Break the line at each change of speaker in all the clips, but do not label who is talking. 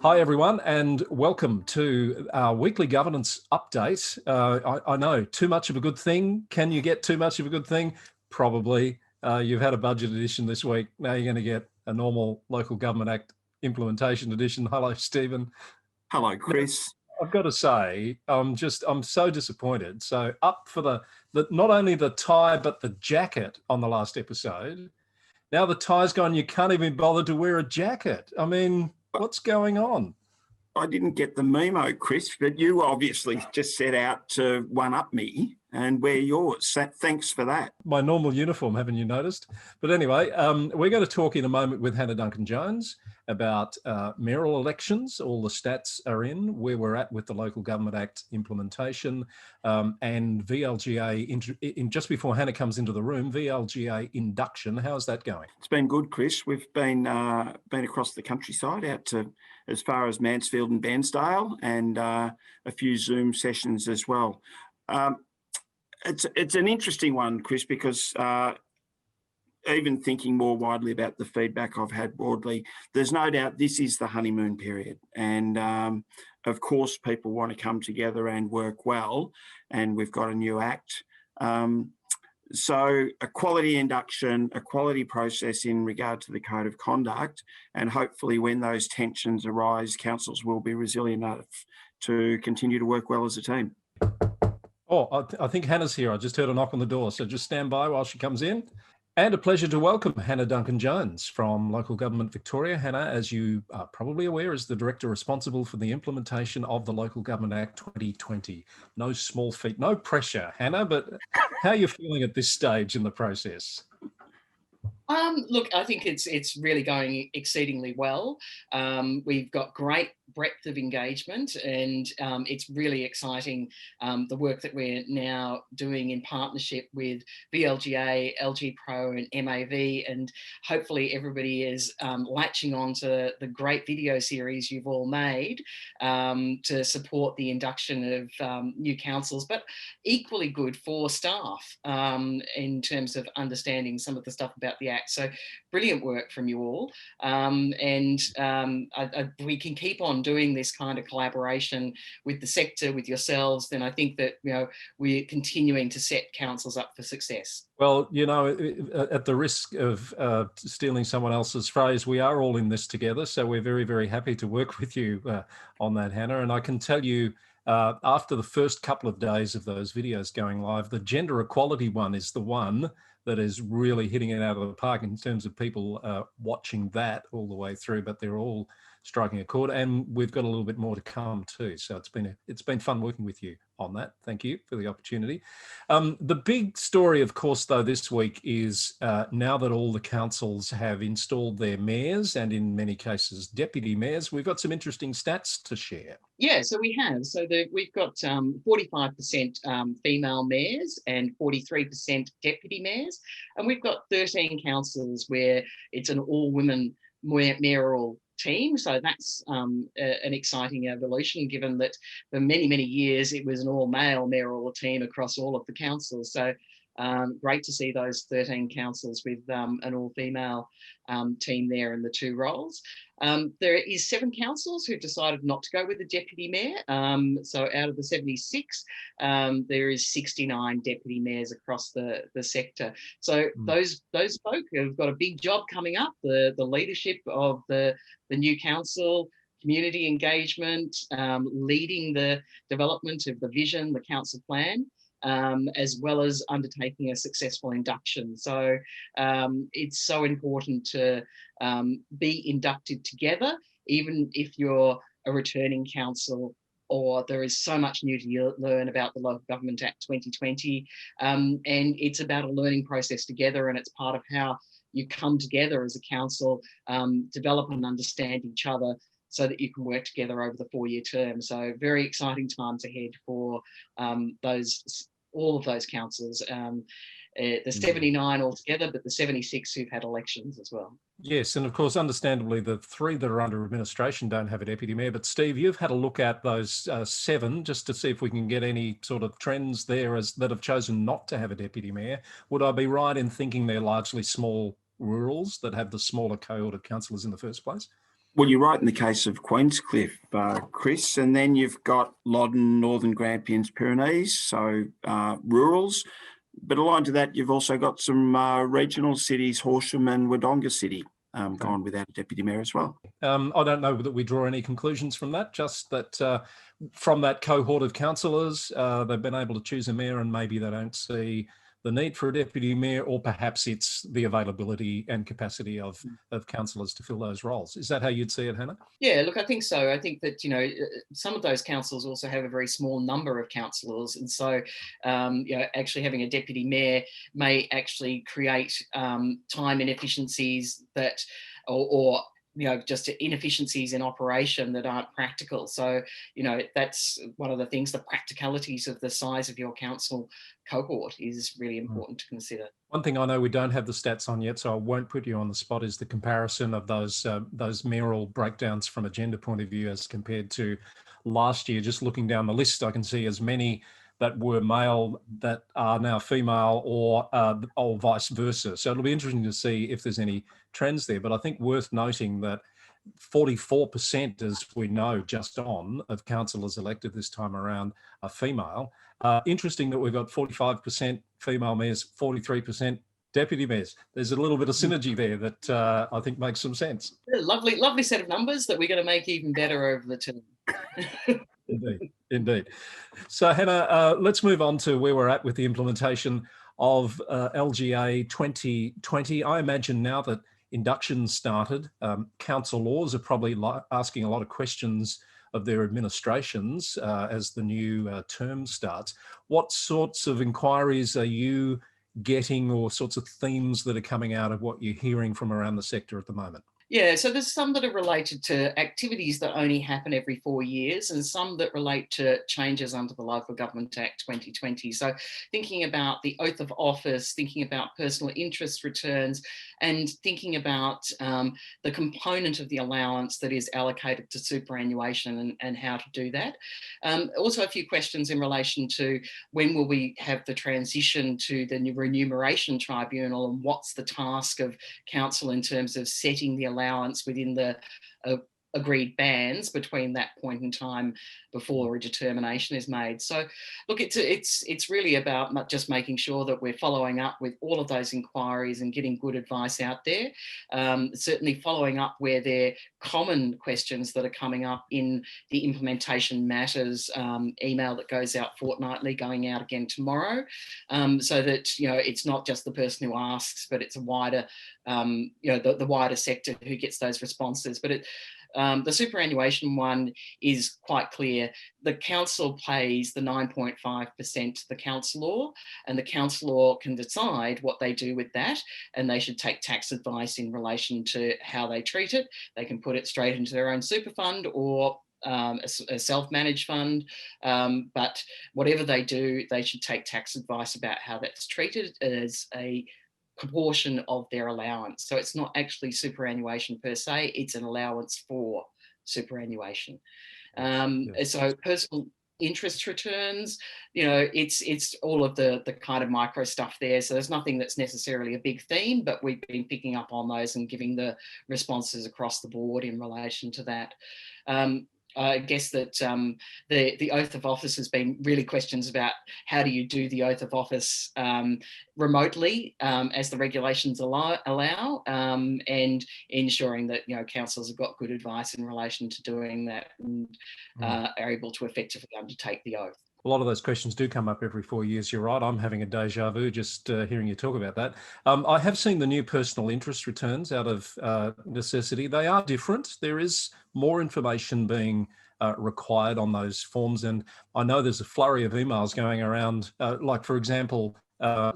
Hi, everyone, and welcome to our weekly governance update. I know, too much of a good thing. Can you get too much of a good thing? Probably. You've had a budget edition this week. Now you're going to get a normal Local Government Act implementation edition. Hello, Stephen.
Hello, Chris.
I've got to say, I'm so disappointed. So up for the not only the tie, but the jacket on the last episode. Now the tie's gone, you can't even bother to wear a jacket. I mean, what's going on?
I didn't get the memo, Chris, but you obviously just set out to one-up me and wear yours. Thanks for that.
My normal uniform, haven't you noticed? But anyway, we're going to talk in a moment with Hannah Duncan-Jones about mayoral elections. All the stats are in, where we're at with the Local Government Act implementation, and VLGA, in just before Hannah comes into the room, VLGA induction. How's that going?
It's been good, Chris. We've been across the countryside out to as far as Mansfield and Bairnsdale, and a few Zoom sessions as well. It's an interesting one, Chris, because even thinking more widely about the feedback I've had broadly, there's no doubt this is the honeymoon period. And of course, people want to come together and work well, and we've got a new act. So a quality induction, a quality process in regard to the code of conduct, and hopefully when those tensions arise, councils will be resilient enough to continue to work well as a team.
Oh, I think Hannah's here. I just heard a knock on the door, so just stand by while she comes in. And a pleasure to welcome Hannah Duncan-Jones from Local Government Victoria. Hannah, as you are probably aware, is the director responsible for the implementation of the Local Government Act 2020. No small feat, no pressure, Hannah, but how are you feeling at this stage in the process?
Look, I think it's really going exceedingly well. We've got great breadth of engagement, and it's really exciting, the work that we're now doing in partnership with VLGA, LG Pro and MAV, and hopefully everybody is latching on to the great video series you've all made to support the induction of new councils, but equally good for staff in terms of understanding some of the stuff about the Act. So brilliant work from you all. We can keep on doing this kind of collaboration with the sector, with yourselves, then I think that, we're continuing to set councils up for success.
Well, at the risk of stealing someone else's phrase, we are all in this together. So we're very, very happy to work with you on that, Hannah. And I can tell you, after the first couple of days of those videos going live, the gender equality one is the one that is really hitting it out of the park in terms of people watching that all the way through, but they're all striking a chord, and we've got a little bit more to come too. So it's been fun working with you on that. Thank you for the opportunity. The big story, of course, though, this week is now that all the councils have installed their mayors, and in many cases deputy mayors, we've got some interesting stats to share.
Yeah, so we have. So we've got 45% female mayors and 43% deputy mayors. And we've got 13 councils where it's an all-women mayoral team. So that's an exciting evolution, given that for many, many years it was an all-male mayoral team across all of the councils. So great to see those 13 councils with an all-female team there in the two roles. There is 7 councils who've decided not to go with the deputy mayor. So out of the 76, there is 69 deputy mayors across the sector. So those folk have got a big job coming up. The leadership of the new council, community engagement, leading the development of the vision, the council plan, as well as undertaking a successful induction. So it's so important to be inducted together, even if you're a returning council, or there is so much new to learn about the Local Government Act 2020. And it's about a learning process together, and it's part of how you come together as a council, develop and understand each other, so that you can work together over the 4-year term. So very exciting times ahead for all of those councils. The 79 altogether, but the 76 who've had elections as well.
Yes, and of course, understandably, the 3 that are under administration don't have a deputy mayor. But Steve, you've had a look at those 7 just to see if we can get any sort of trends there that have chosen not to have a deputy mayor. Would I be right in thinking they're largely small rurals that have the smaller cohort of councillors in the first place?
Well, you're right in the case of Queenscliff, Chris, and then you've got Loddon, Northern Grampians, Pyrenees, so rurals. But aligned to that, you've also got some regional cities, Horsham and Wodonga City, gone without a deputy mayor as well.
I don't know that we draw any conclusions from that, just that from that cohort of councillors, they've been able to choose a mayor, and maybe they don't see the need for a deputy mayor, or perhaps it's the availability and capacity of councillors to fill those roles. Is that how you'd see it, Hannah?
Yeah, look, I think so. I think that, some of those councils also have a very small number of councillors. And so, actually having a deputy mayor may actually create time inefficiencies that, or just inefficiencies in operation that aren't practical. So, that's one of the things, the practicalities of the size of your council cohort is really important to consider.
One thing I know we don't have the stats on yet, so I won't put you on the spot, is the comparison of those mayoral breakdowns from a gender point of view as compared to last year. Just looking down the list, I can see as many that were male that are now female, or vice versa. So it'll be interesting to see if there's any trends there. But I think worth noting that 44%, as we know, just on, of councillors elected this time around are female. Interesting that we've got 45% female mayors, 43% deputy mayors. There's a little bit of synergy there that I think makes some sense.
Lovely set of numbers that we're going to make even better over the term.
Indeed. So Hannah, let's move on to where we're at with the implementation of LGA 2020. I imagine now that induction started, council laws are probably asking a lot of questions of their administrations as the new term starts. What sorts of inquiries are you getting, or sorts of themes that are coming out of what you're hearing from around the sector at the moment?
Yeah, so there's some that are related to activities that only happen every 4 years, and some that relate to changes under the Local Government Act 2020. So thinking about the oath of office, thinking about personal interest returns, and thinking about the component of the allowance that is allocated to superannuation and how to do that. Also a few questions in relation to when will we have the transition to the remuneration tribunal, and what's the task of council in terms of setting the allowance within the agreed bands between that point in time before a determination is made. So look, it's really about not just making sure that we're following up with all of those inquiries and getting good advice out there. Certainly following up where there are common questions that are coming up in the implementation matters email that goes out fortnightly, going out again tomorrow, so that it's not just the person who asks, but it's a wider the wider sector who gets those responses. But the superannuation one is quite clear. The council pays the 9.5% to the council law, and the council law can decide what they do with that, and they should take tax advice in relation to how they treat it. They can put it straight into their own super fund or a self-managed fund, but whatever they do, they should take tax advice about how that's treated as a proportion of their allowance. So it's not actually superannuation per se, it's an allowance for superannuation.
Yes.
So personal interest returns, it's all of the kind of micro stuff there. So there's nothing that's necessarily a big theme, but we've been picking up on those and giving the responses across the board in relation to that. I guess that the oath of office has been really questions about how do you do the oath of office remotely as the regulations allow, and ensuring that councils have got good advice in relation to doing that and are able to effectively undertake the oath.
A lot of those questions do come up every 4 years. You're right. I'm having a deja vu just hearing you talk about that. I have seen the new personal interest returns out of necessity. They are different. There is more information being required on those forms. And I know there's a flurry of emails going around, like, for example,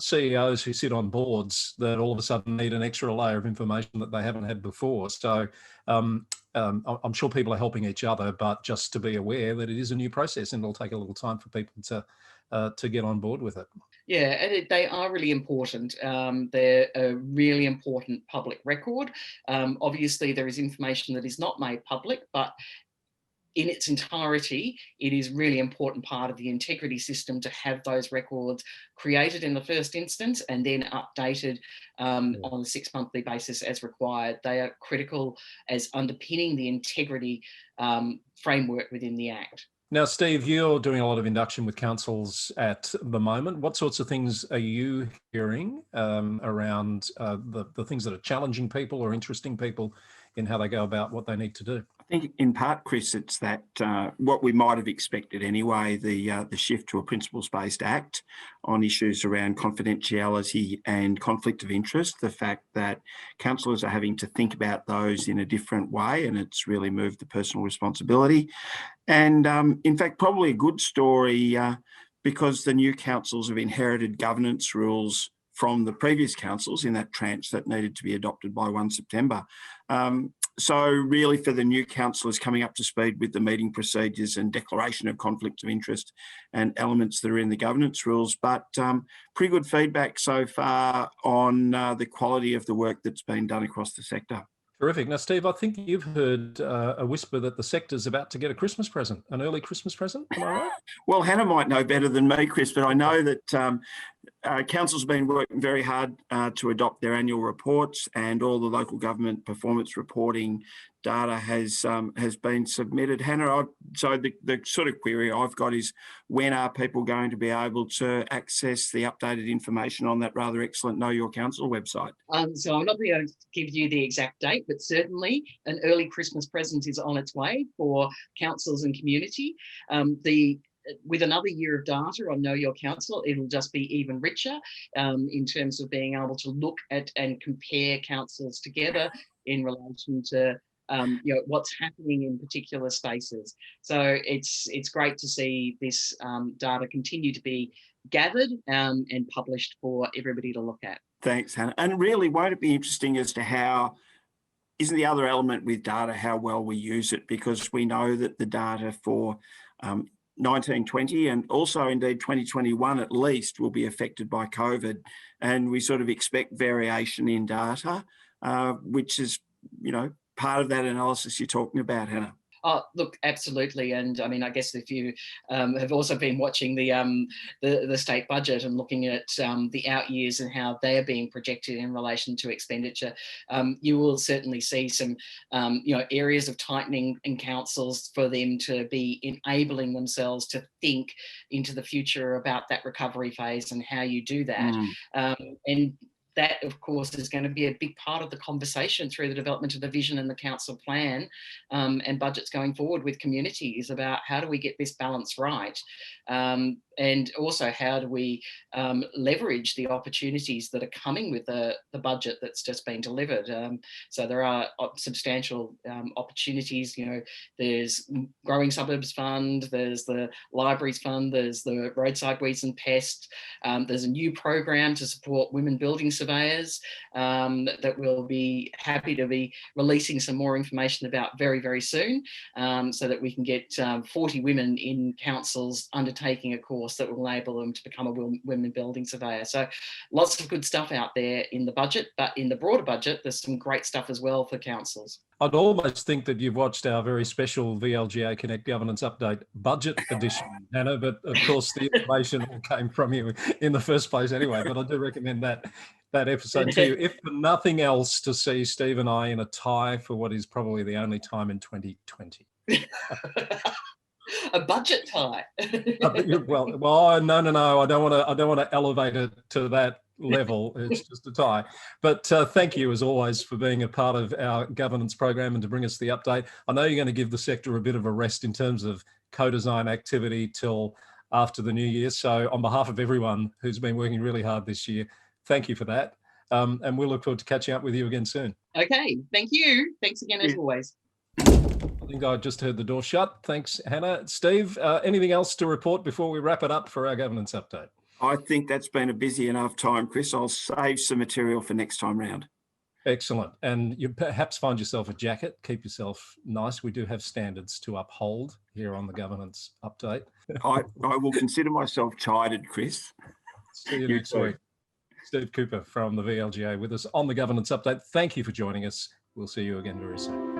CEOs who sit on boards that all of a sudden need an extra layer of information that they haven't had before. So I'm sure people are helping each other, but just to be aware that it is a new process and it'll take a little time for people to get on board with it.
Yeah, and they are really important. They're a really important public record. Obviously, there is information that is not made public, but in its entirety, it is really important part of the integrity system to have those records created in the first instance and then updated on a 6-monthly basis as required. They are critical as underpinning the integrity framework within the Act.
Now, Steve, you're doing a lot of induction with councils at the moment. What sorts of things are you hearing around the things that are challenging people or interesting people in how they go about what they need to do?
I think in part, Chris, it's that what we might have expected anyway, the shift to a principles-based act on issues around confidentiality and conflict of interest, the fact that councillors are having to think about those in a different way, and it's really moved the personal responsibility. And in fact, probably a good story because the new councils have inherited governance rules from the previous councils in that tranche that needed to be adopted by 1 September. So really for the new councillors coming up to speed with the meeting procedures and declaration of conflict of interest and elements that are in the governance rules, but pretty good feedback so far on the quality of the work that's been done across the sector.
Terrific. Now, Steve, I think you've heard a whisper that the sector's about to get a Christmas present, an early Christmas present. Am I right?
Well, Hannah might know better than me, Chris, but I know that council's been working very hard to adopt their annual reports, and all the local government performance reporting data has been submitted. Hannah, so the sort of query I've got is, when are people going to be able to access the updated information on that rather excellent Know Your Council website?
So I'm not going to give you the exact date, but certainly an early Christmas present is on its way for councils and community. With another year of data on Know Your Council, it'll just be even richer in terms of being able to look at and compare councils together in relation to what's happening in particular spaces. So it's great to see this data continue to be gathered and published for everybody to look at.
Thanks, Hannah. And really, won't it be interesting as to how, isn't the other element with data how well we use it? Because we know that the data for 1920 and also indeed 2021 at least will be affected by COVID, and we sort of expect variation in data, which is, part of that analysis you're talking about, Hannah.
Oh, look, absolutely. And I mean, I guess if you have also been watching the state budget and looking at the out years and how they are being projected in relation to expenditure, you will certainly see some, areas of tightening in councils for them to be enabling themselves to think into the future about that recovery phase and how you do that. And that, of course, is going to be a big part of the conversation through the development of the vision and the council plan and budgets going forward with communities about how do we get this balance right, and also how do we leverage the opportunities that are coming with the budget that's just been delivered. So there are substantial opportunities. There's Growing Suburbs Fund, there's the Libraries Fund, there's the Roadside Weeds and Pests. There's a new program to support women building surveyors that we'll be happy to be releasing some more information about very, very soon, so that we can get 40 women in councils undertaking a course that will enable them to become a women building surveyor. So lots of good stuff out there in the budget, but in the broader budget, there's some great stuff as well for councils.
I'd almost think that you've watched our very special VLGA Connect Governance Update budget edition, Hannah, but of course the information all came from you in the first place anyway, but I do recommend that episode to you. If for nothing else, to see Steve and I in a tie for what is probably the only time in 2020.
A budget tie.
well, no. I don't want to elevate it to that level. It's just a tie. But thank you, as always, for being a part of our governance program and to bring us the update. I know you're going to give the sector a bit of a rest in terms of co-design activity till after the new year. So on behalf of everyone who's been working really hard this year, thank you for that. And we'll look forward to catching up with you again soon.
Okay, thank you. Thanks again, as always.
I think I just heard the door shut. Thanks, Hannah. Steve, anything else to report before we wrap it up for our governance update?
I think that's been a busy enough time, Chris. I'll save some material for next time round.
Excellent. And you perhaps find yourself a jacket. Keep yourself nice. We do have standards to uphold here on the governance update.
I will consider myself chided, Chris.
See you next week. Steve Cooper from the VLGA with us on the governance update. Thank you for joining us. We'll see you again very soon.